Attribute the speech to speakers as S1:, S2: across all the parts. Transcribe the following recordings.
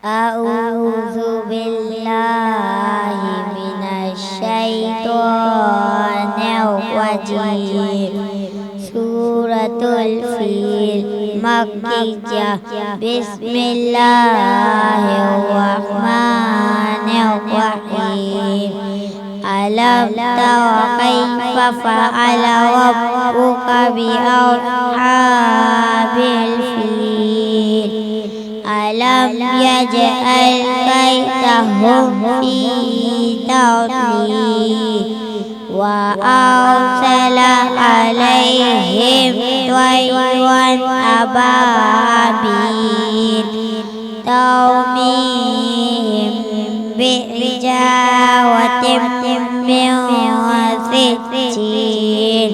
S1: أعوذ بالله من الشيطان الرجيم. سورة الفيل مكية. بسم الله الرحمن الرحيم. ألم تر كيف فعل ربك بأصحاب الفيل؟ ألم يجعل كيدهم في تضليل وأرسل عليهم طيرا أبابيل ترميهم بحجارة من سجيل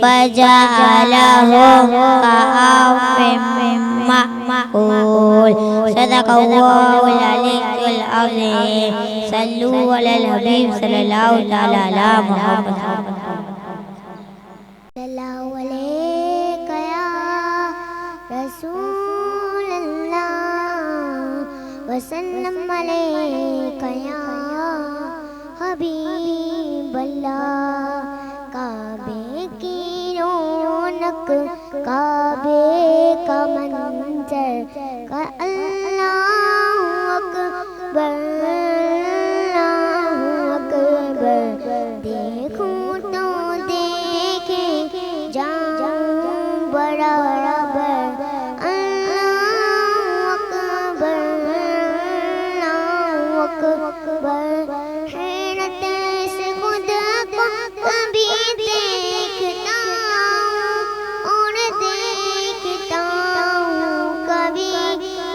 S1: فجعلهم كعصف مأكول. صدق الله العلي العظيم. صلوا على الحبيب صلی اللہ تعالی علی محمد.
S2: اللہ علیک یا رسول اللہ وسلم علیک یا حبیب اللہ. کعبے کی رونق کعبے کا منظر کا اللہ اکبر اللہ اکبر. دیکھوں تو دیکھے جاؤں برابر اللہ اکبر اللہ اکبر. حیرت سے خود کو کبھی دیکھتا ہوں اور دیکھتا ہوں کبھی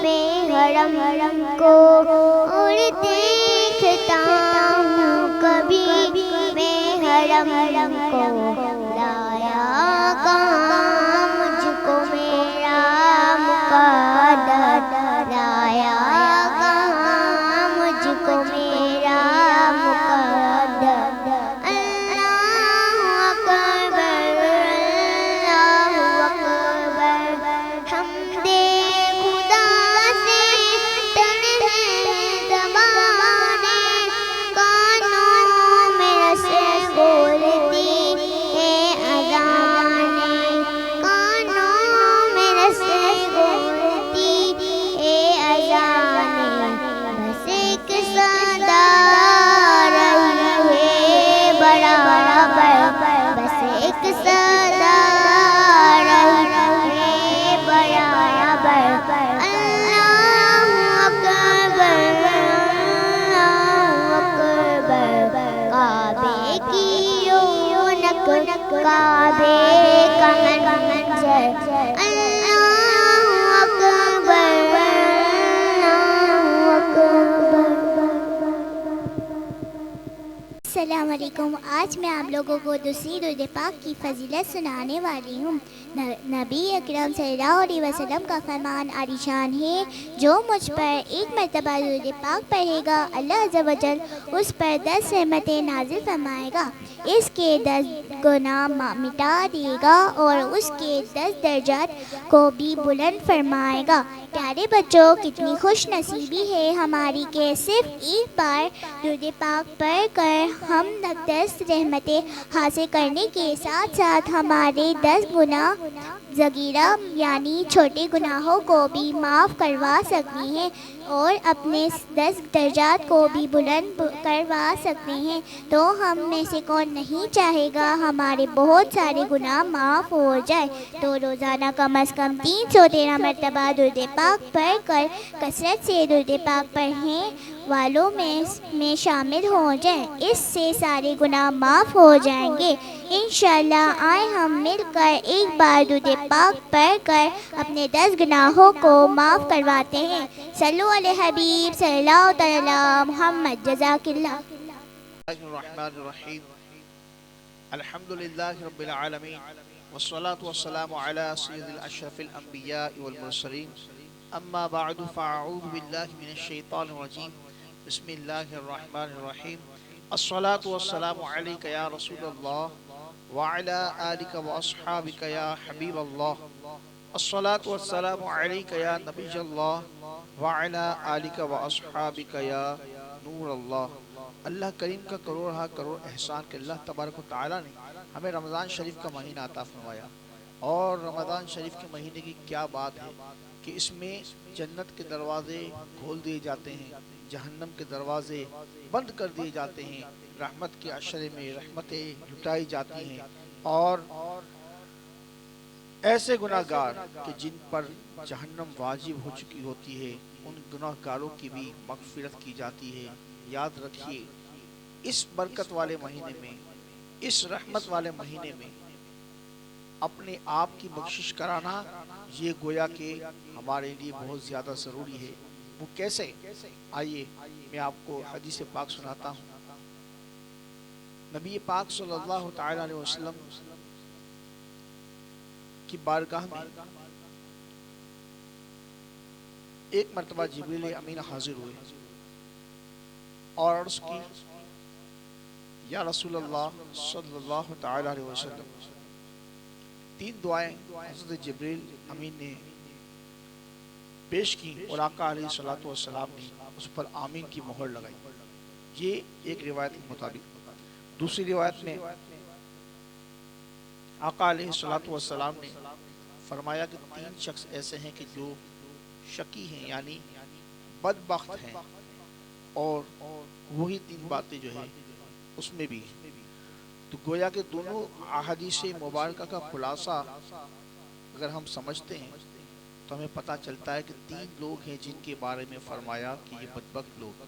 S2: میں حرم کو اور دیکھتا ہوں کبھی میں حرم کو. لایا کہاں مجھ کو میرا مقدر لایا کہاں مجھ کو میرا مقدر. اللہ اکبر اللہ اکبر. حمد خدا سے تر ہے زبانیں کانوں میں رسے بولتی ہے اذانیں کانوں میں رسے بولتی ہے اذانیں. بس ایک صدا رہی ہے برابر بس ایک صدا رہی ہے برابر. اللہ اکبر اللہ اکبر. کعبے کی رونق کعبے کا منظر اللہ اکبر اللہ اکبر. السلام علیکم. آج میں آپ لوگوں کو دوسری درود پاک کی فضیلت سنانے والی ہوں. نبی اکرم صلی اللہ علیہ وسلم کا فرمان عالیشان ہے جو مجھ پر ایک مرتبہ درود پاک پڑھے گا اللہ عز و جل اس پر 10 رحمتیں نازل فرمائے گا. اس کے 10 گناہ مٹا دے گا اور اس کے 10 درجات کو بھی بلند فرمائے گا. پیارے بچوں کتنی خوش نصیبی ہے ہماری کہ صرف ایک بار درود پاک پڑھ کر ہم 10 رحمتیں حاصل کرنے کے ساتھ ساتھ ہمارے 10 گناہ صغیرہ یعنی چھوٹے گناہوں کو بھی معاف کروا سکتی ہیں اور اپنے 10 درجات کو بھی بلند کروا سکتے ہیں. تو ہم میں سے کون نہیں چاہے گا ہمارے بہت سارے گناہ معاف ہو جائے. تو روزانہ کم از کم 313 مرتبہ درود پاک پڑھ کر کثرت سے درود پاک پڑھنے والوں میں شامل ہو جائیں. اس سے سارے گناہ معاف ہو جائیں گے انشاءاللہ. آئے ہم مل کر ایک بار درود پاک پڑھ کر اپنے 10 گناہوں کو معاف کرواتے ہیں. صلو علی حبیب صلی اللہ تعالی محمد. جزاک اللہ.
S3: الرحمن الرحیم. الحمدللہ رب العالمین والصلاة والسلام علی سید الاشرف الانبیاء والمرسلین. اما بعد فاعوذ باللہ من الشیطان الرجیم. بسم اللہ الرحمن الرحیم. الصلاة والسلام علیک یا رسول اللہ وعلی آلک واصحابک یا حبیب اللہ الصلاۃ والسلام علیک یا نبی اللہ وعلی آلک و اصحابک یا نور اللہ۔ اللہ کریم کا کروڑ ہا کروڑ احسان کہ اللہ تبارک و تعالی نے ہمیں رمضان شریف کا مہینہ عطا فرمایا، اور رمضان شریف کے مہینے کی کیا بات ہے کہ اس میں جنت کے دروازے کھول دیے جاتے ہیں، جہنم کے دروازے بند کر دیے جاتے ہیں، رحمت کے عشرے میں رحمتیں لٹائی جاتی ہیں، اور ایسے گناہ گار کہ جن پر جہنم واجب ہو چکی ہوتی ہے ان گناہ گاروں کی بھی مغفرت کی جاتی ہے۔ یاد رکھیے اس برکت والے مہینے میں، اس رحمت والے مہینے میں اپنے آپ کی بخشش کرانا یہ گویا کہ ہمارے لیے بہت زیادہ ضروری ہے۔ وہ کیسے؟ آئیے میں آپ کو حدیث پاک سناتا ہوں۔ نبی پاک صلی اللہ تعالی علیہ وسلم کی بارگاہ میں ایک مرتبہ جبریل امین حاضر ہوئے اور عرض کی، یا رسول اللہ صلی اللہ تعالی علیہ وسلم، تین دعائیں حضرت جبریل امین نے پیش کی اور آقا علیہ الصلوۃ والسلام نے اس پر آمین کی مہر لگائی۔ یہ ایک روایت کے مطابق۔ دوسری روایت میں آقا علیہ الصلوۃ والسلام نے فرمایا کہ تین شخص ایسے ہیں کہ جو شقی ہیں یعنی بدبخت ہیں، اور وہی تین باتیں جو ہیں اس میں بھی۔ تو گویا کہ دونوں احادیث مبارکہ کا خلاصہ اگر ہم سمجھتے ہیں تو ہمیں پتہ چلتا ہے کہ تین لوگ ہیں جن کے بارے میں فرمایا کہ یہ بدبخت لوگ۔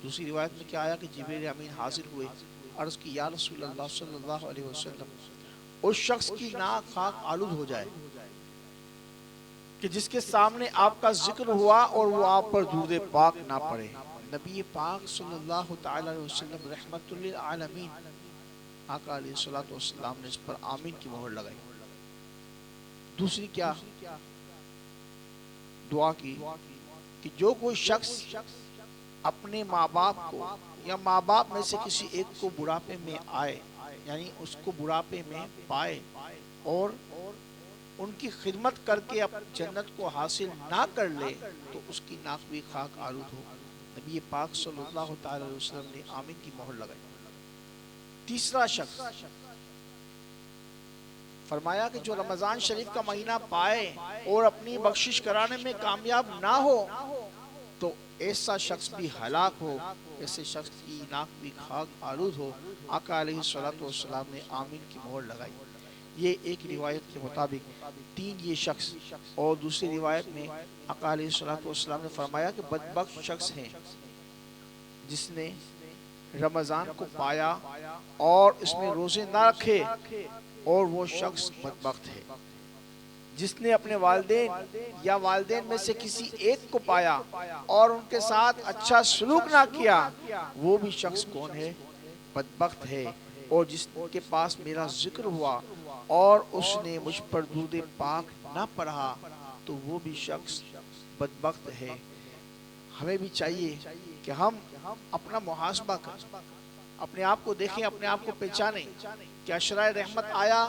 S3: دوسری روایت میں کیا آیا کہ جبریل امین حاضر ہوئے، عرض کی، یا رسول اللہ صلی اللہ علیہ وسلم، اس شخص کی ناک خاک آلود ہو جائے کہ جس کے سامنے آپ کا ذکر ہوا اور وہ آپ پر درود پاک نہ پڑے۔ نبی پاک صلی اللہ تعالی علیہ وسلم رحمت للعالمین آقا علیہ الصلوۃ والسلام نے اس پر آمین کی مہر لگائی۔ دوسری کیا دعا کی کہ جو کوئی شخص اپنے ماں باپ کو یا ماں باپ میں سے کسی ایک کو بڑھاپے میں آئے، یعنی اس کو بڑھاپے میں پائے اور ان کی خدمت کر کے جنت کو حاصل نہ کر لے تو اس کی ناک بھی خاک آلود ہو۔ نبی پاک صلی اللہ تعالی علیہ وسلم نے آمین کی مہر لگائی۔ تیسرا شخص فرمایا کہ جو رمضان شریف کا مہینہ پائے اور اپنی بخشش کرانے میں کامیاب نہ ہو تو ایسا شخص بھی ہلاک ہو، ایسے شخص کی ناک بھی خاک آلود ہو۔ آقا علیہ الصلوۃ والسلام نے آمین کی مہر لگائی۔ یہ ایک روایت کے مطابق تین یہ شخص، اور دوسری روایت میں آقا علیہ الصلوۃ والسلام نے فرمایا کہ بدبخت شخص ہے جس نے رمضان کو پایا اور اس میں روزے نہ رکھے، اور وہ شخص بدبخت ہے جس نے اپنے والدین یا والدین میں سے کسی ایک کو پایا اور ان کے ساتھ اچھا سلوک نہ کیا، وہ بھی شخص کون ہے؟ بدبخت ہے۔ اور جس کے پاس میرا ذکر ہوا اور اس نے مجھ پر درود پاک نہ پڑھا تو وہ بھی شخص بدبخت ہے۔ ہمیں بھی چاہیے کہ ہم اپنا محاسبہ کریں، اپنے آپ کو دیکھیں، اپنے آپ کو پہچانیں کہ عشرۂ رحمت آیا،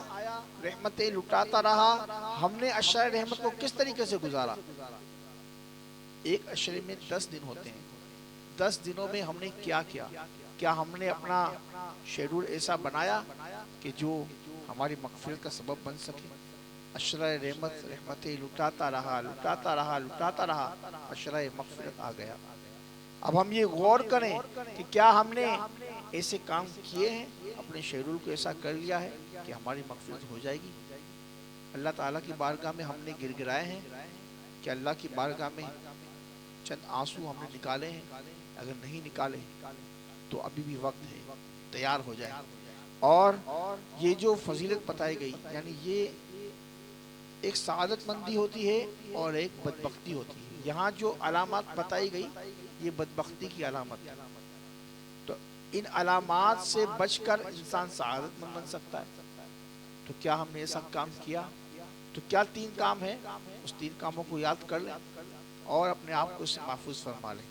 S3: رحمتیں لٹاتا رہا، ہم نے عشرۂ رحمت کو کس طریقے سے گزارا۔ ایک عشرے میں 10 دن ہوتے ہیں، 10 دنوں میں ہم نے کیا کیا؟ کیا ہم نے اپنا شیڈول ایسا بنایا کہ جو ہماری مغفرت کا سبب بن سکے؟ عشرۂ رحمت رحمتیں لٹاتا رہا، لٹاتا رہا، لٹاتا رہا، عشرۂ مغفرت آ گیا۔ اب ہم یہ غور کریں کہ کیا ہم نے ایسے کام کیے ہیں، اپنے شیڈول کو ایسا کر لیا ہے کہ ہماری مغفرت ہو جائے گی۔ اللہ تعالیٰ کی بارگاہ میں ہم نے گر گرائے ہیں کہ اللہ کی بارگاہ میں چند آنسو ہم نے نکالے ہیں؟ اگر نہیں نکالے تو ابھی بھی وقت ہے، تیار ہو جائے۔ اور یہ جو فضیلت بتائی گئی، یعنی یہ ایک سعادت مندی ہوتی ہے اور ایک بدبختی ہوتی ہے۔ یہاں جو علامات بتائی گئی یہ بدبختی کی علامت ہے، تو ان علامات سے بچ کر انسان سعادت مند بن سکتا ہے۔ تو کیا ہم نے ایسا کام کیا؟ تو کیا 3 کام ہیں؟ اس 3 کاموں کو یاد کر لیں اور اپنے آپ کو اس سے محفوظ فرما لیں۔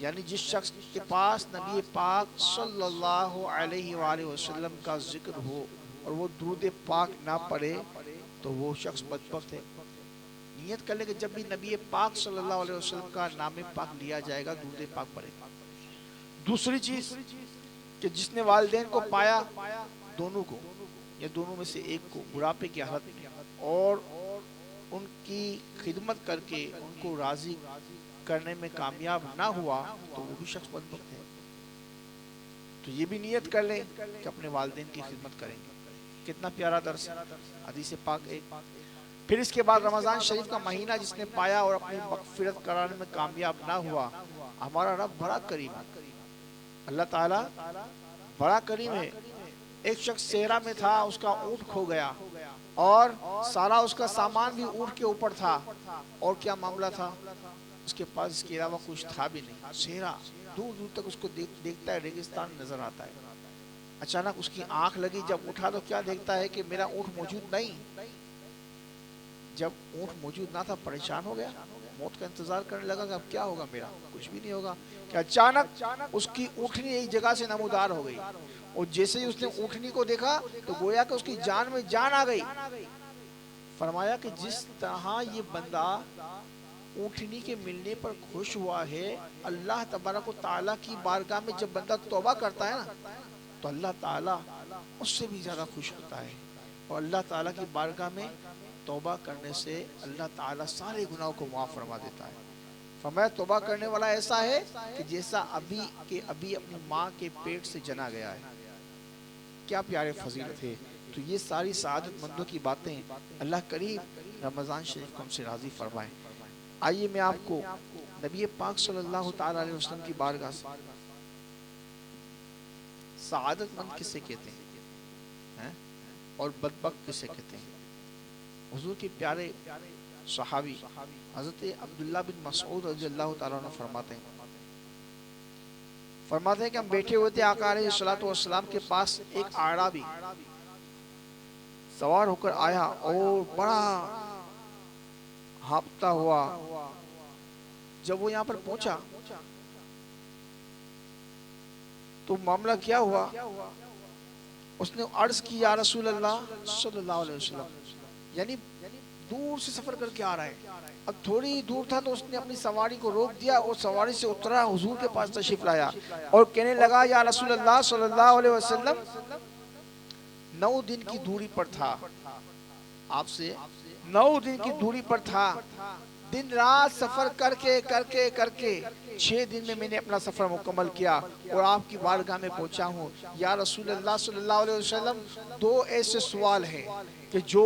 S3: یعنی جس شخص کے پاس نبی پاک صلی اللہ علیہ وآلہ وسلم کا ذکر ہو اور وہ درود پاک نہ پڑھے تو وہ شخص بدبخت ہے۔ نیت کر لے کہ جب بھی نبی پاک صلی اللہ علیہ وسلم کا نام پاک لیا جائے گا درود پاک پڑھے گا۔ دوسری چیز کہ جس نے والدین کو پایا، دونوں کو یا دونوں میں سے ایک کو بڑھاپے کی حالت میں، اور ان کی خدمت کر کے ان کو راضی کرنے میں کامیاب نہ ہوا تو وہ بھی شخص بدبخت ہے۔ تو یہ بھی نیت کر لیں کہ اپنے والدین کی خدمت کریں گے۔ کتنا پیارا درس ہے، حدیث پاک ایک۔ پھر اس کے بعد رمضان شریف کا مہینہ جس نے پایا اور اپنی مغفرت کرانے میں کامیاب نہ ہوا، ہمارا رب بڑا کریم ہے، اللہ تعالیٰ بڑا کریم ہے۔ ایک شخص صحرا میں تھا، اس کا اونٹ کھو گیا اور سارا اس کا سامان بھی اونٹ کے اوپر تھا، اور کیا معاملہ تھا، اس کے پاس اس کے علاوہ کچھ تھا بھی نہیں۔ صحرا دور دور تک اس کو دیکھتا ہے، ریگستان نظر آتا ہے۔ اچانک اس کی آنکھ لگی، جب اٹھا تو کیا دیکھتا ہے کہ میرا اونٹ موجود نہیں۔ جب اونٹ موجود نہ تھا پریشان ہو گیا، موت کا انتظار کرنے لگا کہ اب کیا ہوگا، میرا کچھ بھی نہیں ہوگا، کہ اچانک اس کی اونٹنی ایک جگہ سے نمودار ہو گئی، اور جیسے ہی اس نے اونٹنی کو دیکھا تو گویا کہ اس کی جان میں جان آ گئی۔ فرمایا کہ جس طرح یہ بندہ اونٹنی کے ملنے پر خوش ہوا ہے، اللہ تبارک و تعالیٰ کی بارگاہ میں جب بندہ توبہ کرتا ہے نا تو اللہ تعالیٰ اس سے بھی زیادہ خوش ہوتا ہے، اور اللہ تعالیٰ کی بارگاہ میں توبہ کرنے سے اللہ تعالیٰ سارے گناہوں کو معاف فرما دیتا ہے۔ فرمایا توبہ کرنے والا ایسا ہے کہ جیسا ابھی کے ابھی اپنی ماں کے پیٹ سے جنا گیا ہے۔ کیا پیارے فضیلت ہے۔ تو یہ ساری سعادت مندوں کی باتیں اللہ کریم رمضان شریف کو ہم سے راضی فرمائے۔ آئیے میں آپ کو نبی پاک صلی اللہ تعالیٰ علیہ وسلم کی بارگاہ سے سعادت مند کسے کہتے ہیں اور بدبخت کسے کہتے ہیں۔ حضور کے پیارے صحابی حضرت عبداللہ بن مسعود رضی اللہ تعالیٰ عنہ فرماتے ہیں کہ ہم بیٹھے ہوئے تھے، آقا علیہ الصلوۃ والسلام کے پاس ایک اعرابی سوار ہو کر آیا اور بڑا ہانپتا ہوا۔ جب وہ یہاں پر پہنچا تو معاملہ کیا ہوا، اس نے عرض کی یا رسول اللہ صلی اللہ علیہ وسلم، یعنی دور سے سفر کر کے آ رہا ہے، اب تھوڑی دور تھا تو اس نے اپنی سواری کو روک دیا اور سواری سے اترا، حضور کے پاس تشریف لایا اور کہنے لگا یا رسول اللہ صلی اللہ علیہ وسلم، 9 دن کی دوری پر تھا، آپ سے 9 دن کی دوری پر تھا، دن رات سفر کر کے 6 دن میں نے اپنا سفر مکمل کیا اور آپ کی بارگاہ میں پہنچا ہوں۔ یا رسول اللہ صلی اللہ علیہ وسلم، 2 ایسے سوال ہیں کہ جو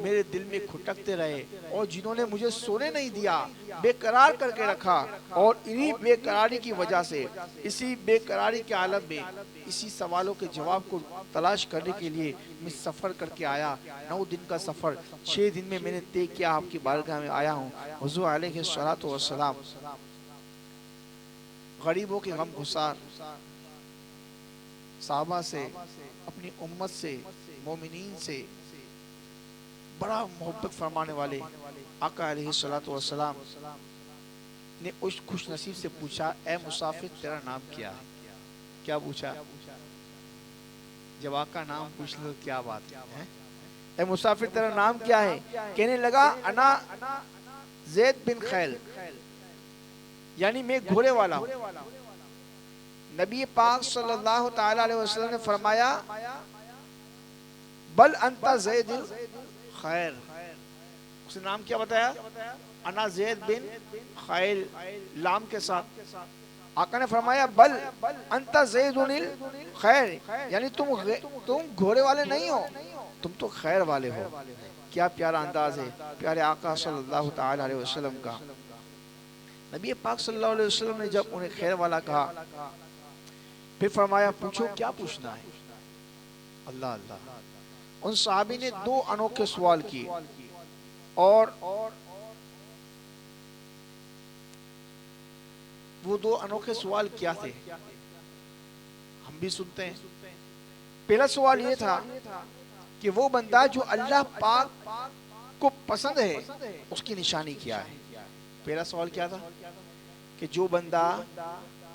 S3: میرے دل میں کھٹکتے رہے اور جنہوں نے مجھے سونے نہیں دیا، بے قرار کر کے رکھا، اور انہی بے قراری کی وجہ سے، اسی بے قراری کے عالم میں اسی سوالوں کے جواب کو تلاش کرنے کے لیے میں سفر کر کے آیا۔ 9 دن کا سفر 6 دن میں نے طے کیا، آپ کی بارگاہ میں آیا ہوں۔ حضور علیہ الصلوۃ والسلام غریبوں کے غم گسار، صحابہ سے، اپنی امت سے، مومنین سے بڑا محبت فرمانے والے آقا علیہ الصلوۃ والسلام نے اس خوش نصیب سے پوچھا اے مسافر تیرا نام کیا ہے؟ کیا پوچھا؟ جب آقا نام پوچھ لو کیا بات ہے، اے مسافر تیرا نام کیا ہے؟ کہنے لگا انا زید بن خیل، یعنی میں گھوڑے والا ہوں۔ نبی پاک صلی اللہ تعالی علیہ وسلم نے فرمایا بل انت زید خیر، اس نے نام کیا بتایا؟ انا زید بن خیل، لام کے ساتھ۔ آقا نے فرمایا بل انت زید خیر، یعنی تم گھوڑے والے نہیں ہو، تم تو خیر والے ہو۔ کیا پیارا انداز ہے پیارے آقا صلی اللہ تعالی علیہ وسلم کا۔ نبی پاک صلی اللہ علیہ وسلم نے جب انہیں خیر والا کہا، پھر فرمایا پوچھو کیا پوچھنا ہے؟ اللہ اللہ، ان صحابی نے 2 انوکھے سوال کیے، اور وہ 2 انوکھے سوال کیا تھے ہم بھی سنتے ہیں۔ پہلا سوال یہ تھا کہ وہ بندہ جو اللہ پاک کو پسند ہے اس کی نشانی کیا ہے؟ پہلا سوال کیا تھا کہ جو بندہ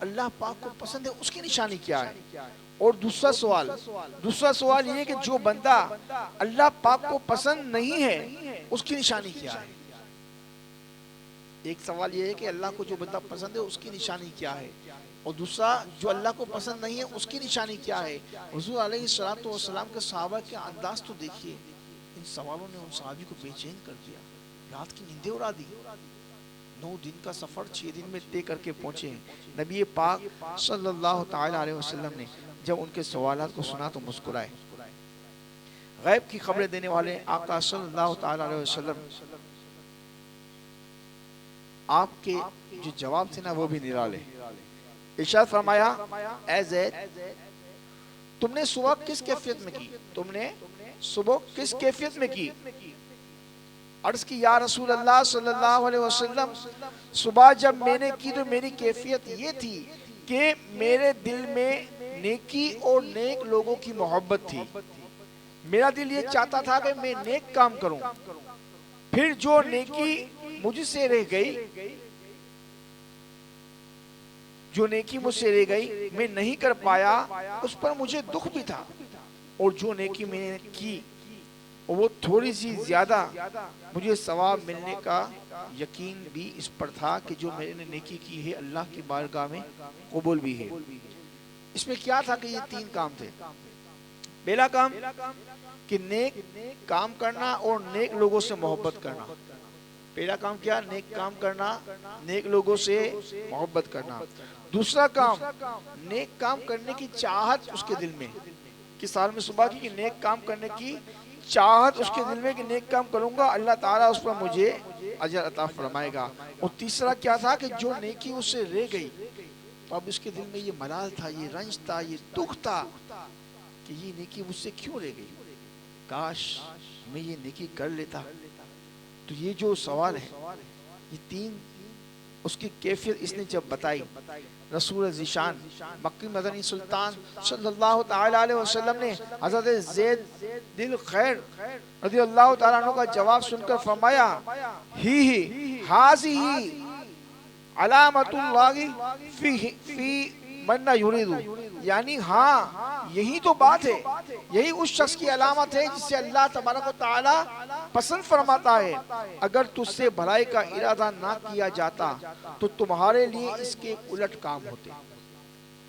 S3: اللہ پاک کو پسند ہے اس کی نشانی کیا ہے؟ اور دوسرا سوال یہ کہ جو بندہ اللہ پاک کو پسند نہیں ہے اس کی نشانی کیا ہے؟ ایک سوال یہ ہے کہ اللہ کو جو بندہ پسند ہے اس کی نشانی کیا ہے، اور دوسرا جو اللہ کو پسند نہیں ہے اس کی نشانی کیا ہے۔ حضور علیہ الصلوۃ والسلام کے صحابہ کے انداز تو دیکھیے، ان سوالوں نے ان صحابی کو بے چین کر دیا، رات کی نیندیں اڑا دی۔ 9 دن کا سفر 6 دن میں طے کر کے پہنچے ہیں۔ نبی پاک صلی اللہ تعالی علیہ وسلم نے جب ان کے سوالات کو سنا تو مسکرائے۔ غیب کی خبریں دینے والے آقا صلی اللہ تعالی علیہ وسلم، آپ کے جو جواب تھے نا وہ بھی نرالے۔ ارشاد فرمایا، اے زید، تم نے صبح کس کیفیت میں کی؟ تم نے صبح کس کیفیت میں کی؟ عرض کی، یا رسول اللہ صلی اللہ علیہ وسلم، صبح جب میں نے کی تو میری کیفیت یہ تھی کہ میرے دل میں نیکی اور نیک لوگوں کی محبت تھی۔ میرا دل یہ چاہتا تھا کہ میں نیک کام کروں، پھر جو نیکی مجھ سے رہ گئی، جو نیکی مجھ سے رہ گئی میں نہیں کر پایا، اس پر مجھے دکھ بھی تھا، اور جو نیکی میں نے کی وہ تھوڑی سی زیادہ، مجھے ثواب ملنے کا یقین بھی اس پر تھا کہ جو میں نے نیکی کی ہے اللہ کی بارگاہ میں قبول بھی ہے۔ اس میں کیا تھا کہ یہ 3 کام تھے۔ پہلا کام کہ نیک کام کرنا اور نیک لوگوں سے محبت کرنا۔ پہلا کام کیا؟ نیک کام کرنا، نیک لوگوں سے محبت کرنا۔ دوسرا کام، نیک کام کرنے کی چاہت اس کے دل میں، کس حال میں صبح کی کہ نیک کام کرنے کی چاہت اس کے دل میں کہ نیک کام کروں گا اللہ تعالیٰ اس پر مجھے اجر عطا فرمائے گا۔ اور تیسرا کیا تھا کہ جو نیکی اس سے رہ گئی تو اب اس کے دل میں یہ ملال تھا، یہ رنج تھا، یہ دکھ تھا کہ یہ نیکی مجھ سے کیوں رہ گئی، کاش میں یہ نیکی کر لیتا۔ تو یہ جو سوال ہے، یہ 3 اس کی کیفیت اس نے جب بتائی، رسول ذیشان مکی مدنی سلطان صلی اللہ تعالی علیہ وسلم نے حضرت زید دل خیر رضی اللہ تعالیٰ عنہ کا جواب سن کر فرمایا، ہاذی علامت اللہ فی من یرید، یعنی ہاں یہی تو بات ہے، یہی اس شخص کی علامت ہے جس سے اللہ تبارک و تعالی پسند فرماتا ہے۔ اگر تجھ سے بھلائی کا ارادہ نہ کیا جاتا تو تمہارے لیے اس کے الٹ کام ہوتے۔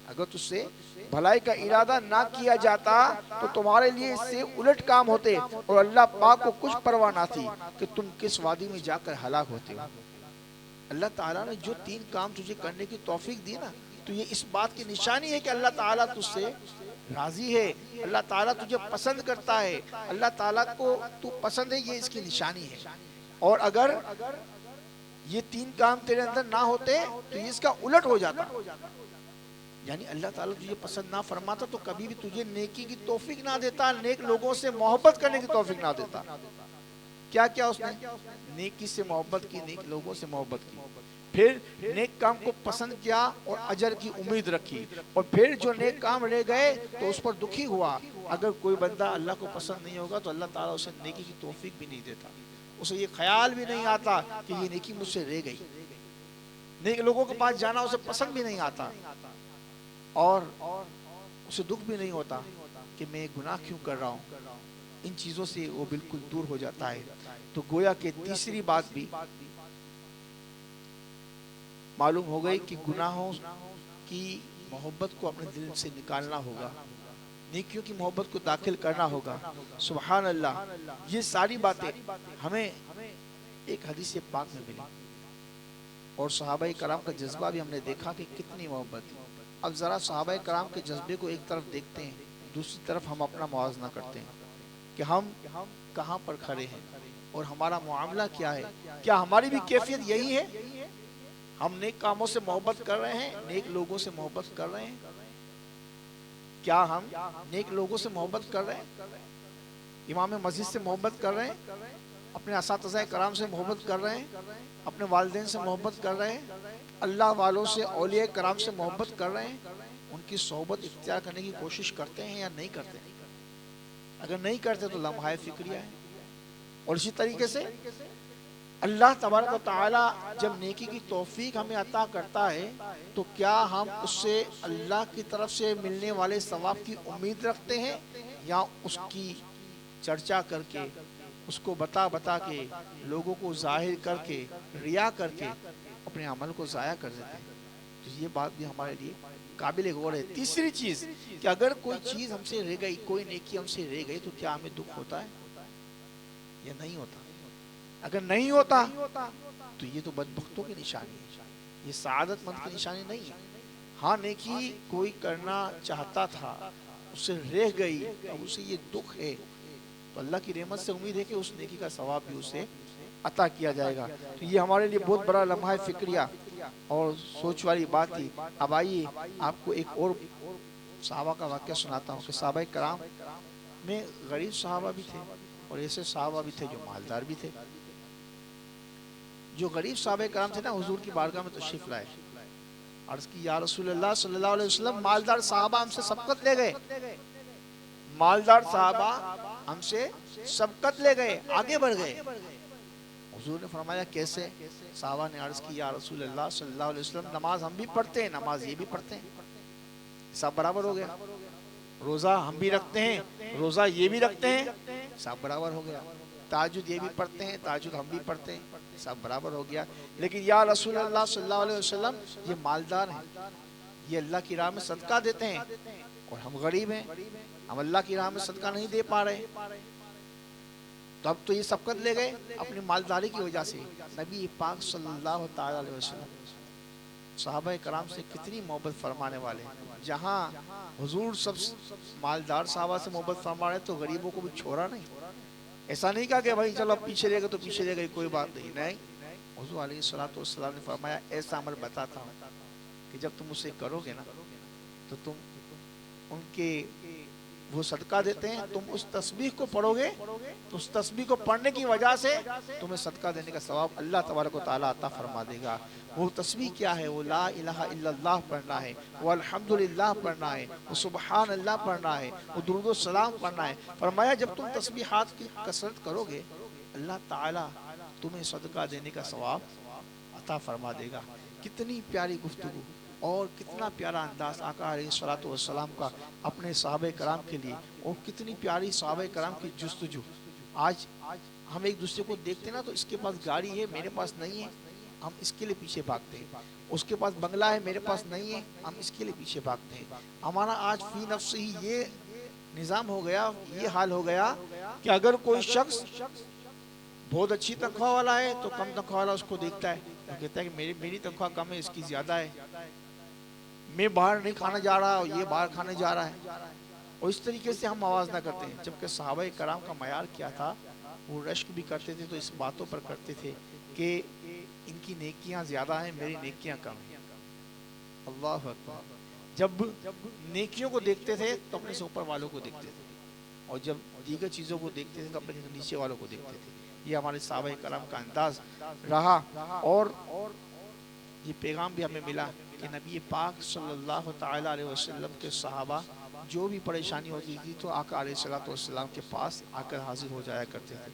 S3: اگر تجھ سے بھلائی کا ارادہ نہ کیا جاتا تو تمہارے لیے اس سے الٹ کام ہوتے، اور اللہ پاک کو کچھ پرواہ نہ تھی کہ تم کس وادی میں جا کر ہلاک ہوتے ہو۔ اللہ تعالیٰ نے جو 3 کام تجھے کرنے کی توفیق دی نا، تو یہ اس بات کی نشانی ہے کہ اللہ تعالیٰ تجھ سے راضی ہے، اللہ تعالیٰ تجھے پسند کرتا ہے، اللہ تعالیٰ کو تو پسند ہے، یہ اس کی نشانی ہے۔ اور اگر یہ 3 کام تیرے اندر نہ ہوتے تو یہ اس کا الٹ ہو جاتا، یعنی اللہ تعالیٰ تجھے پسند نہ فرماتا تو کبھی بھی تجھے نیکی کی توفیق نہ دیتا، نیک لوگوں سے محبت کرنے کی توفیق نہ دیتا۔ کیا کیا اس نے؟ نیکی سے محبت کی، نیک لوگوں سے محبت کی، پھر نیک کام کو پسند کیا اور اجر کی امید رکھی، اور پھر جو نیک کام رہ گئے تو اس پر دکھی ہوا۔ اگر کوئی بندہ اللہ کو پسند نہیں ہوگا تو اللہ تعالیٰ اسے نیکی کی توفیق بھی نہیں دیتا، اسے یہ خیال بھی نہیں آتا کہ یہ نیکی مجھ سے رہ گئی۔ نیک لوگوں کے پاس جانا اسے پسند بھی نہیں آتا، اور اسے دکھ بھی نہیں ہوتا کہ میں گناہ کیوں کر رہا ہوں۔ ان چیزوں سے وہ بالکل دور ہو جاتا ہے۔ تو گویا کہ تیسری بات بھی معلوم ہو گئی کہ گناہوں کی محبت کو اپنے دل سے نکالنا ہوگا، نیکیوں کی محبت کو داخل کرنا ہوگا۔ سبحان اللہ، یہ ساری باتیں ہمیں ایک حدیث پاک میں ملی، اور صحابہ کرام کا جذبہ بھی ہم نے دیکھا کہ کتنی محبت ہے۔ اب ذرا صحابہ کرام کے جذبے کو ایک طرف دیکھتے ہیں، دوسری طرف ہم اپنا موازنہ کرتے ہیں کہ ہم کہاں پر کھڑے ہیں اور ہمارا معاملہ کیا ہے۔ کیا ہماری بھی کیفیت یہی ہے؟ ہم نیک کاموں سے محبت کر رہے ہیں، نیک لوگوں سے محبت کر رہے ہیں؟ کیا ہم نیک لوگوں سے محبت کر رہے ہیں؟ امام مسجد سے محبت کر رہے ہیں؟ اپنے اساتذہ کرام سے محبت کر رہے ہیں؟ اپنے والدین سے محبت کر رہے ہیں؟ اللہ والوں سے، اولیاء کرام سے محبت کر رہے ہیں؟ ان کی صحبت اختیار کرنے کی کوشش کرتے ہیں یا نہیں کرتے؟ اگر نہیں کرتے تو لمحہ فکریہ ہے۔ اور اسی طریقے سے اللہ تبارک و تعالی جب نیکی کی توفیق ہمیں عطا کرتا ہے تو کیا ہم اس سے اللہ کی طرف سے ملنے والے ثواب کی امید رکھتے ہیں، یا اس کی چرچا کر کے، اس کو بتا بتا کے لوگوں کو ظاہر کر کے ریا کر کے اپنے عمل کو ضائع کر دیتے ہیں. تو یہ بات بھی ہمارے لیے قابل غور ہے. تیسری چیز کہ اگر کوئی چیز ہم سے رہ گئی، کوئی نیکی ہم سے رہ گئی، تو کیا ہمیں دکھ ہوتا ہے یا نہیں ہوتا؟ اگر نہیں ہوتا تو یہ تو بدبختوں کی نشانی ہے، یہ سعادت مند کی نشانی نہیں ہے. ہاں نیکی کوئی کرنا چاہتا تھا، اس سے رہ گئی، اب اسے یہ دکھ ہے، تو اللہ کی رحمت سے امید ہے کہ اس نیکی کا ثواب بھی اسے عطا کیا جائے گا. تو یہ ہمارے لیے بہت بڑا لمحہ فکریہ اور سوچ والی بات تھی. اب آئیے آپ کو ایک اور صحابہ کا واقعہ سناتا ہوں کہ صحابہ کرام میں غریب صحابہ بھی تھے اور ایسے صحابہ بھی تھے جو مالدار بھی تھے. جو غریب صحابہ کرام تھے نا، حضور کی بارگاہ میں تشریف لائے، عرض کی یا رسول اللہ صلی اللہ علیہ وسلم، مالدار صحابہ ہم سے سبقت لے گئے، مالدار صحابہ ہم سے سبقت لے گئے، آگے بڑھ گئے. حضور نے فرمایا کیسے؟ صحابہ نے عرض کی یا رسول اللہ صلی اللہ علیہ وسلم، نماز ہم بھی پڑھتے ہیں، نماز یہ بھی پڑھتے ہیں، سب برابر ہو گیا. روزہ ہم بھی رکھتے ہیں، روزہ یہ بھی رکھتے ہیں، سب برابر ہو گیا. تہجد یہ بھی پڑھتے ہیں، تہجد ہم بھی پڑھتے ہیں، سب برابر ہو گیا. لیکن یا رسول اللہ صلی اللہ علیہ وسلم، یہ مالدار ہیں، یہ اللہ کی راہ میں صدقہ دیتے ہیں، اور ہم غریب ہیں، ہم اللہ کی راہ میں صدقہ نہیں دے پا رہے. تو اب تو یہ سبقت لے گئے اپنی مالداری کی وجہ سے. نبی پاک صلی اللہ تعالی علیہ وسلم صحابہ کرام سے کتنی محبت فرمانے والے. جہاں حضور سب مالدار صحابہ سے محبت فرما رہے تو غریبوں کو بھی چھوڑا نہیں. ایسا نہیں کہا کہ بھائی چلو اب پیچھے رہ گئے تو پیچھے رہ گئے، کوئی بات نہیں. نہیں، حضور علیہ الصلوۃ والسلام نے فرمایا ایسا عمل بتاتا ہوں کہ جب تم اسے کرو گے نا تو تم ان کے وہ صدقہ دیتے ہیں، تم اس تسبیح کو پڑھو گے تو اس تسبیح کو پڑھنے کی وجہ سے تمہیں صدقہ دینے کا ثواب اللہ تبارک و تعالیٰ عطا فرما دے گا. وہ تسبیح کیا ہے؟ وہ لا الہ الا اللہ پڑھنا ہے، وہ الحمدللہ پڑھنا ہے، وہ سبحان اللہ پڑھنا ہے، وہ درود و سلام پڑھنا ہے. فرمایا جب تم تسبیحات کی کثرت کرو گے اللہ تعالیٰ تمہیں صدقہ دینے کا ثواب عطا فرما دے گا. کتنی پیاری گفتگو اور کتنا پیارا انداز آقا علیہ الصلوۃ والسلام کا اپنے صحابہ کرام کے لیے، اور کتنی پیاری صحابہ کرام کی جستجو. آج ہم ایک دوسرے کو دیکھتے نا تو اس کے پاس گاڑی ہے میرے پاس نہیں ہے، ہم اس کے لیے پیچھے بھاگتے ہیں. اس کے پاس بنگلہ ہے میرے پاس نہیں ہے، ہم اس کے لیے پیچھے بھاگتے ہیں. ہمارا آج فی نفس ہی یہ نظام ہو گیا، یہ حال ہو گیا کہ اگر کوئی شخص بہت اچھی تنخواہ والا ہے تو کم تنخواہ والا اس کو دیکھتا ہے، وہ کہتا ہے کہ میری تنخواہ کم ہے، اس کی زیادہ ہے، میں باہر نہیں کھانا جا رہا اور یہ باہر کھانے جا رہا ہے. اور اس طریقے سے ہم موازنہ کرتے ہیں. جبکہ صحابہ کرام کا معیار کیا تھا؟ وہ رشک بھی کرتے تھے تو اس باتوں پر کرتے تھے کہ ان کی نیکیاں زیادہ ہیں، میری نیکیاں کم ہیں. اللہ اکبر. جب نیکیوں کو دیکھتے تھے تو اپنے سے اوپر والوں کو دیکھتے تھے، اور جب دیگر چیزوں کو دیکھتے تھے تو اپنے نیچے والوں کو دیکھتے تھے. یہ ہمارے صحابہ کرام کا انداز رہا. اور یہ پیغام بھی ہمیں ملا کہ نبی پاک صلی اللہ تعالی علیہ وسلم کے صحابہ جو بھی پریشانی ہوتی تھی تو آقا علیہ الصلوۃ والسلام کے پاس آ کر حاضر ہو جایا کرتے تھے.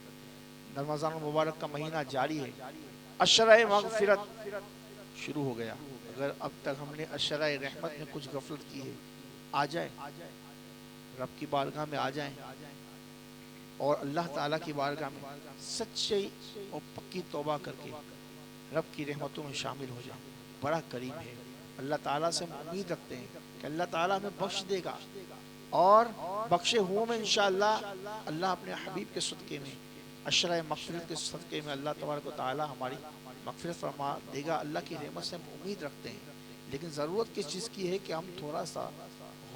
S3: رمضان المبارک کا مہینہ جاری ہے، عشرہ مغفرت شروع ہو گیا. اگر اب تک ہم نے عشرہ رحمت میں کچھ غفلت کی ہے، آ جائیں رب کی بارگاہ میں، آ جائیں اور اللہ تعالیٰ کی بارگاہ میں سچی اور پکی توبہ کر کے رب کی رحمتوں میں شامل ہو جائیں. بڑا قریب ہے. اللہ تعالیٰ سے ہم امید رکھتے ہیں کہ اللہ تعالیٰ ہمیں بخش دے گا، اور بخشے ہوئے میں انشاءاللہ اللہ اپنے حبیب کے صدقے میں، عشرہ مغفرت کے صدقے میں اللہ تبارک و تعالیٰ ہماری مغفرت فرما دے گا. اللہ کی رحمت سے ہم امید رکھتے ہیں. لیکن ضرورت کس چیز کی ہے کہ ہم تھوڑا سا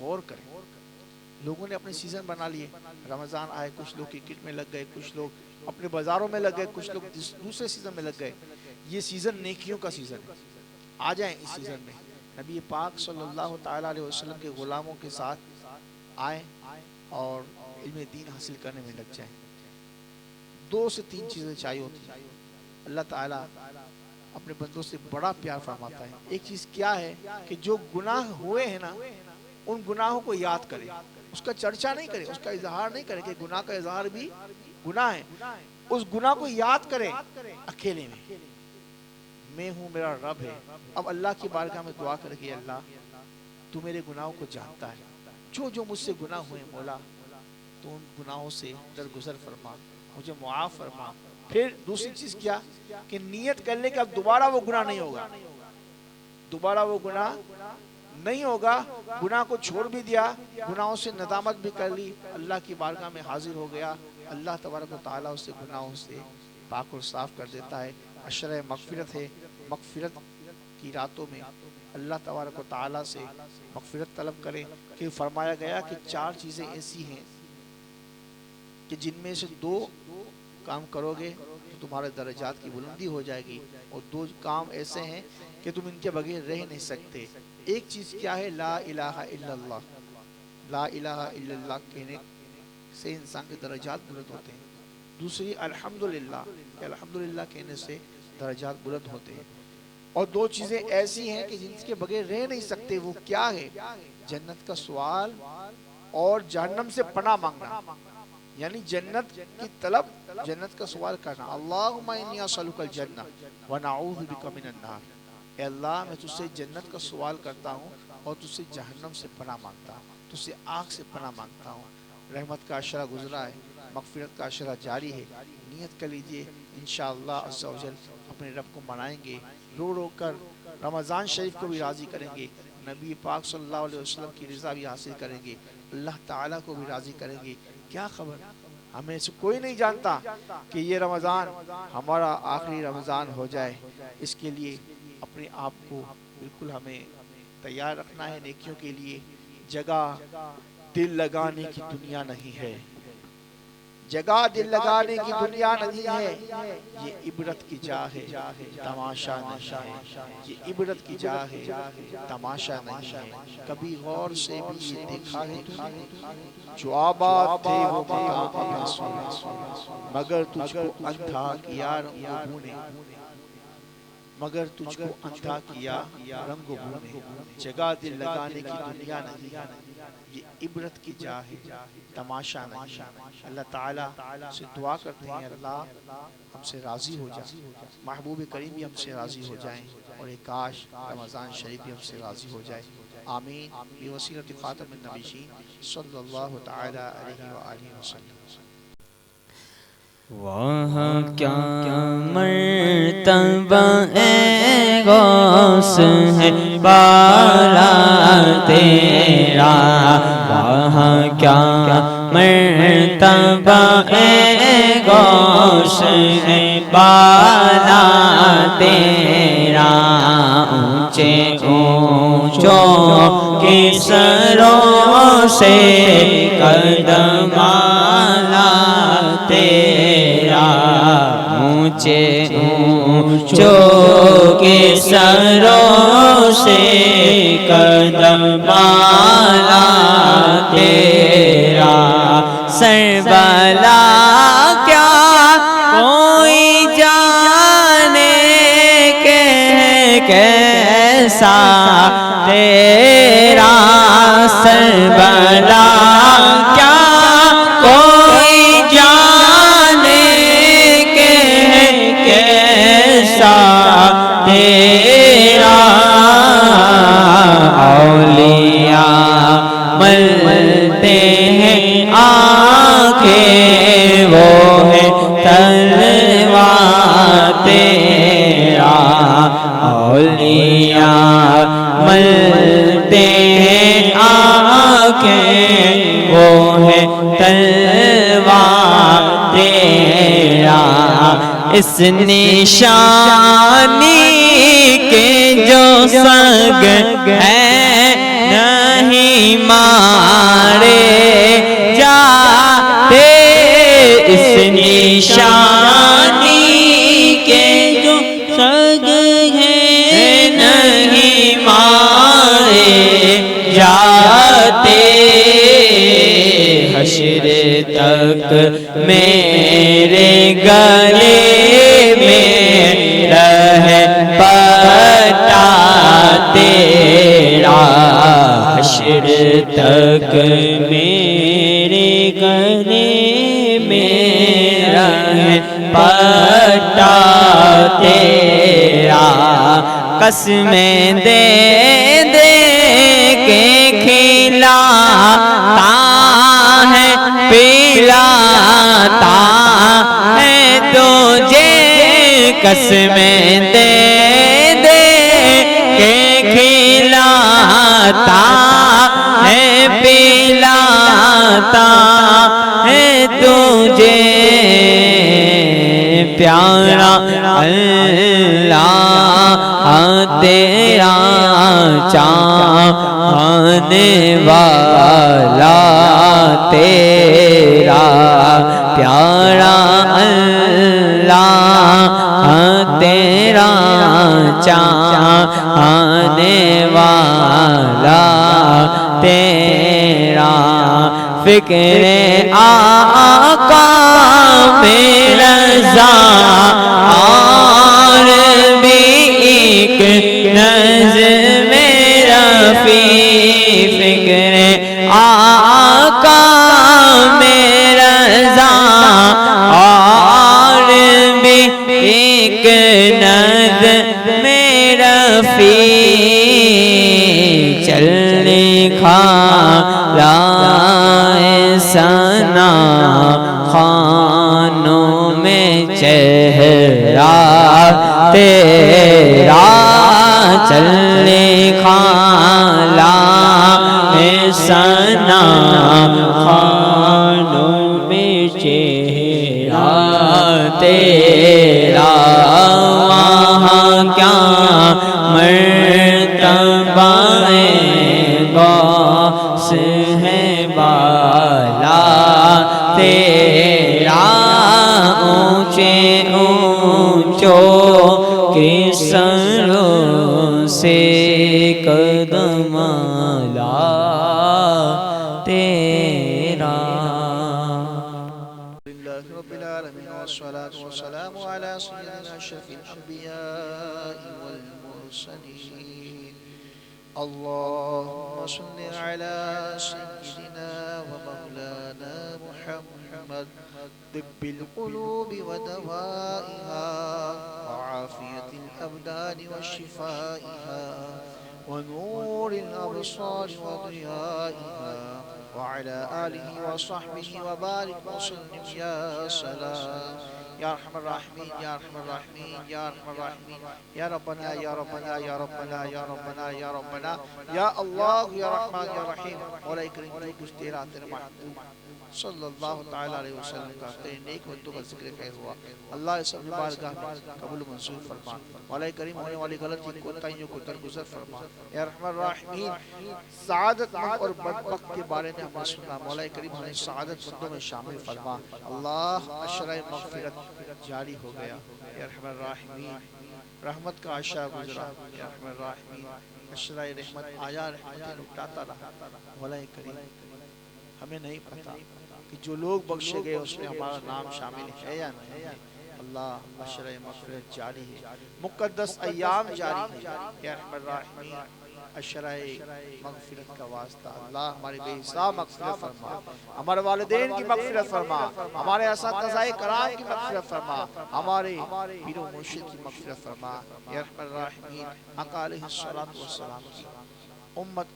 S3: غور کریں. لوگوں نے اپنے سیزن بنا لیے. رمضان آئے، کچھ لوگ کرکٹ میں لگ گئے، کچھ لوگ اپنے بازاروں میں لگ گئے، کچھ لوگ دوسرے سیزن میں لگ گئے. یہ سیزن نیکیوں کا سیزن ہے. آ جائیں اس سیزن میں، نبی پاک صلی اللہ تعالیٰ علیہ وسلم کے غلاموں کے ساتھ آئیں اور علم دین حاصل کرنے میں لگ جائیں. 2 سے 3 چیزیں چاہیے ہوتی ہیں. اللہ تعالیٰ اپنے بندوں سے بڑا پیار فرماتا ہے. ایک چیز کیا ہے کہ جو گناہ ہوئے ہیں نا، ان گناہوں کو یاد کرے، اس کا چرچا نہیں کرے، اس کا اظہار نہیں کرے کہ گناہ کا اظہار بھی گناہ ہے. اس گناہ کو یاد کرے اکیلے میں ہوں، میرا رب ہے. اب اللہ کی بارگاہ میں دعا کر کے اللہ تو میرے گناہوں کو جانتا ہے، جو مجھ سے گناہ ہوئے مولا تو ان گناہوں سے درگزر فرما. مجھے معاف فرما. پھر دوسری چیز کیا کہ نیت کر لے کہ اب دوبارہ وہ گناہ نہیں ہوگا, دوبارہ وہ گناہ نہیں ہوگا. گناہ کو چھوڑ بھی دیا, گناہوں سے ندامت بھی کر لی, اللہ کی بارگاہ میں حاضر ہو گیا, اللہ تبارک و تعالیٰ اس سے گناہوں سے پاک اور صاف کر دیتا ہے. عشرہ مغفرت ہے, مغفرت کی راتوں میں اللہ تبارک و تعالیٰ سے مغفرت طلب کریں. کہ فرمایا گیا کہ 4 چیزیں ایسی ہیں کہ جن میں سے 2 کام کرو گے تو تمہارے درجات کی بلندی ہو جائے گی, اور 2 کام ایسے ہیں کہ تم ان کے بغیر رہ نہیں سکتے. ایک چیز کیا ہے؟ لا الہ الا اللہ. لا الہ الا اللہ کہنے سے انسان کے درجات بلند ہوتے ہیں. دوسری الحمدللہ, کہ الحمدللہ کہنے سے درجات بلند ہوتے ہیں. اور 2 چیزیں ایسی ہیں کہ جن کے بغیر رہ نہیں سکتے. وہ کیا ہے؟ جنت کا سوال اور جہنم سے پناہ مانگنا, یعنی جنت کی طلب, جنت کا سوال کرنا. اللہم انی اسألک الجنہ ونعوذ بک من النار. اے اللہ میں تجھ سے جنت کا سوال کرتا ہوں اور تجھ سے جہنم سے پناہ مانگتا ہوں, تجھ سے آگ سے پناہ مانگتا ہوں. رحمت کا عشرہ گزرا ہے, مغفرت کا عشرہ جاری ہے. نیت کر لیجئے انشاءاللہ عز و جل اپنے رب کو منائیں گے, رو رو کر رمضان شریف کو بھی راضی کریں گے, نبی پاک صلی اللہ علیہ وسلم کی رضا بھی حاصل کریں گے, اللہ تعالیٰ کو بھی راضی کریں گے. کیا خبر, ہمیں سے کوئی نہیں جانتا کہ یہ رمضان ہمارا آخری رمضان ہو جائے. اس کے لیے اپنے آپ کو بالکل ہمیں تیار رکھنا ہے نیکیوں کے لیے. جگہ دل لگانے کی دنیا نہیں ہے, جگہ دل لگانے کی دنیا نہیں ہے. یہ عبرت کی جا ہے, تماشا نہیں ہے. یہ عبرت کی جا ہے, تماشا نہیں ہے. کبھی غور سے بھی یہ دیکھا ہے تو نے, جو آباد تھے وہ مقام میں سونے, مگر تجھ کو اندھا کیا رنگ و بو نے, مگر تجھ کو اندھا کیا رنگ و بو نے. جگہ دل لگانے کی دنیا نہیں ہے, یہ عبرت کی جا ہے, تماشا نہیں. اللہ تعالیٰ سے دعا کرتے ہیں اللہ ہم سے راضی ہو جائے, محبوب کریم بھی ہم سے راضی ہو جائیں, اور ایک کاش رمضان شریف بھی ہم سے راضی ہو جائے. آمین بوسیلۃ خاتم النبیین صلی اللہ تعالی علیہ وآلہ وسلم.
S4: وہاں کیا مرتبہ اے غوث ہے بالا تیرا, وہاں کیا مرتبہ اے غوث ہے بالا تیرا. اونچے اونچوں کے سروں سے قدم آلا تیرا, اونچے اونچوں کے سروں سے قدم آلا تیرا. سربلا کیا کوئی جانے کہ کیسا تیرا, سربلا کیا کوئی جانے کہ کیسا تیرا. اولیاء ملتے ہیں آنکھیں وہ ہے تلوار تیرا, اولیاء ملتے ہیں آنکھیں وہ ہے تلوار تیرا. اس نشانی کے جو سنگ ہے نہیں مارے جاتے, اس نشانی کے جو سنگ ہے نہیں مارے جاتے. حشر تک میرے گلے میں رہے پٹا تیرا, حشر تک میرے گلے میں رہے پٹا تیرا. قسمیں دے دے کے کھلاتا ہے پلاتا قسمیں دے دے کے کھلاتا ہے پلاتا ہے تجھے پیارا اللہ تیرا چاہنے والا تیرا پیارا اللہ تیرا چاہنے والا تیرا فکر آقا میں رضا اور بھی ایک نظم رفیع فکر آقا میں رضا اور بھی ایک نظم رفیع چل لکھا سنا خانوں میں چہرہ تیرا چل لکھا سنا خانوں میں چہرہ تیرا وہاں کیا مرتبہ غوث ہے بالا تیرا اونچے اونچوں کی سروں سے قدم لا تیرا
S3: لله رب العالمين والصلاة والسلام على سيدنا أشرف الأنبياء والمرسلين اللهم صل على سيدنا ومولانا محمد طب القلوب ودوائها وعافية الأبدان وشفائها ونور الأبصار وضيائها وعلى آله وصحبه وبارك وسلم يا سلام يا أرحم الراحمين يا أرحم الراحمين يا أرحم الراحمين يا ربنا يا ربنا يا ربنا يا ربنا يا ربنا يا الله يا رحمن يا رحيم مولا کریم جو کچھ تیرا تیرے محبوب صلی اللہ تعالی علیہ وسلم کا تیرے نیک بندوں کا ذکر خیر ہوا اللہ اس اپنی بارگاہ میں قبول منظور فرما مولا کریم ہونے والی غلطی کوتاہیوں کو درگزر فرما یا رحمن الرحمین سعادت مند اور بدبخت کے بارے میں ہمیں سنا مولا کریم ہمیں سعادت مندوں میں شامل فرما اللہ عشرہ مغفرت جاری ہو گیا یا رحمن الرحمین رحمت کا عشاء گزرا یا رحمن الرحمین عشرہ رحمت آیا رحمتیں لٹاتا رہا مولا کریم ہمیں نہیں پتا کہ جو لوگ بخشے گئے اس میں ہمارا نام شامل ہے یا نہیں اللہ عشرہ مغفرت جاری ہے مقدس ایام جاری ہے یا رحمن الرحمین عشرہ مغفرت کا واسطہ اللہ ہماری بے حساب مغفرت فرما ہمارے والدین کی مغفرت فرما ہمارے اساتذہ کرام کی مغفرت فرما ہمارے پیر و مرشد کی مغفرت فرما یا رحمن الرحمین آقا علیہ السلام کی امت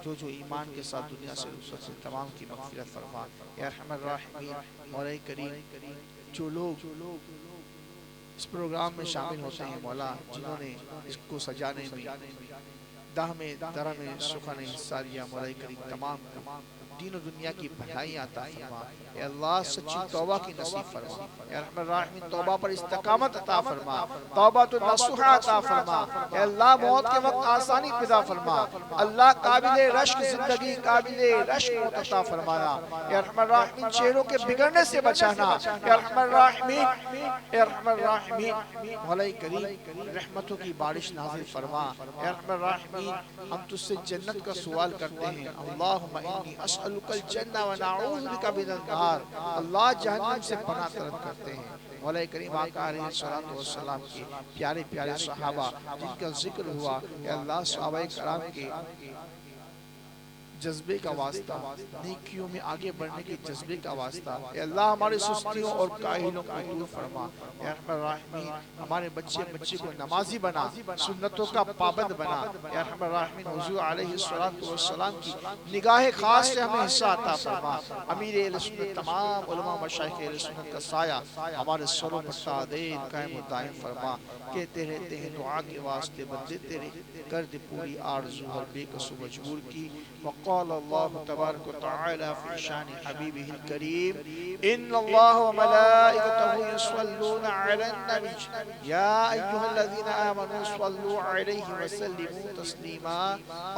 S3: جو ایمان کے ساتھ دنیا سے رخصت سے تمام کی مغفرت فرما یا رحمن الرحمین مولا کریم جو لوگ اس پروگرام میں شامل ہوتے ہیں مولا جنہوں نے اس کو سجانے میں دہ میں درہ میں سخن ساریہ مولا کریم تمام دین و دنیا کی بھلائی عطا فرما اے اللہ سچی توبہ کی نصیب فرما اے رحمن الرحمن توبہ پر استقامت عطا فرما توبہ تو نصوحہ عطا فرما اے اللہ موت کے وقت آسانی پیدا فرما اللہ قابل رشک زندگی قابل رشک موت عطا فرمانا اے رحمن الرحمن چہروں کے بگڑنے سے بچانا اے رحمن الرحمن مولا کریم رحمتوں کی بارش نازل فرما اے رحمن الرحمن ہم تجھ سے جنت کا سوال کرتے ہیں اللہم انی اسألک الجنہ ونعوذ بک من النار اللہ جہنم سے پناہ طلب کرتے ہیں مولا کریم آقا علیہ السلام کے پیارے پیارے صحابہ جن کا ذکر ہوا کہ اللہ صحابہ کرام کے جذبے کا واسطہ، نیکیوں میں آگے بڑھنے کے جذبے کا واسطہ۔ اے اللہ ہماری سستیوں اور کاہلیوں کو دور فرما۔ اے ارحم الراحمین ہمارے بچے کو نمازی بنا، سنتوں کا پابند بنا۔ اے ارحم الراحمین حضور علیہ السلام کی نگاہ خاص سے ہمیں حصہ عطا فرما۔ امیر اہل سنت تمام علماء مشائخ اہل سنت کا سایہ ہمارے سروں پر دائم قائم و دائم فرما۔ کہتے رہتے ہیں دعا کے واسطے بندے تیرے، کر دے پوری آرزو ہر بے کس و مجبور کی۔ وقال اللہ تبارک و تعالی فی شان حبیبہ الکریم ان اللہ و ملائکتہ یصلون علی النبی یا ایہا الذین آمنوا صلوا علیہ وسلموا تسلیما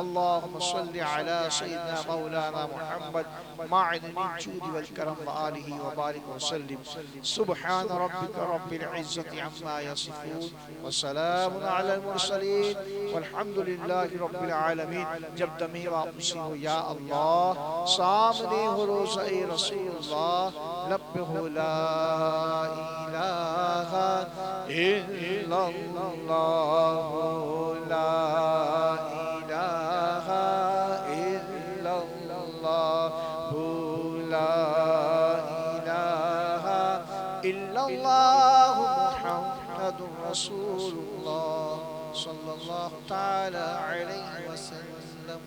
S3: اللہم صل علی سیدنا مولانا محمد معدن الجود والکرم وآلہ وبارک وسلم سبحان ربک رب العزت عما یصفون وسلام علی المرسلین والحمد للہ رب العالمین۔ جب دمیں واپسی ہو یا اللہ، سامنے ہو روزہ رسول اللہ، لب ہو لا الہ الا اللہ، لا الہ الا اللہ، لا الہ الا اللہ محمد رسول اللہ صلی اللہ تعالی علیہ وسلم۔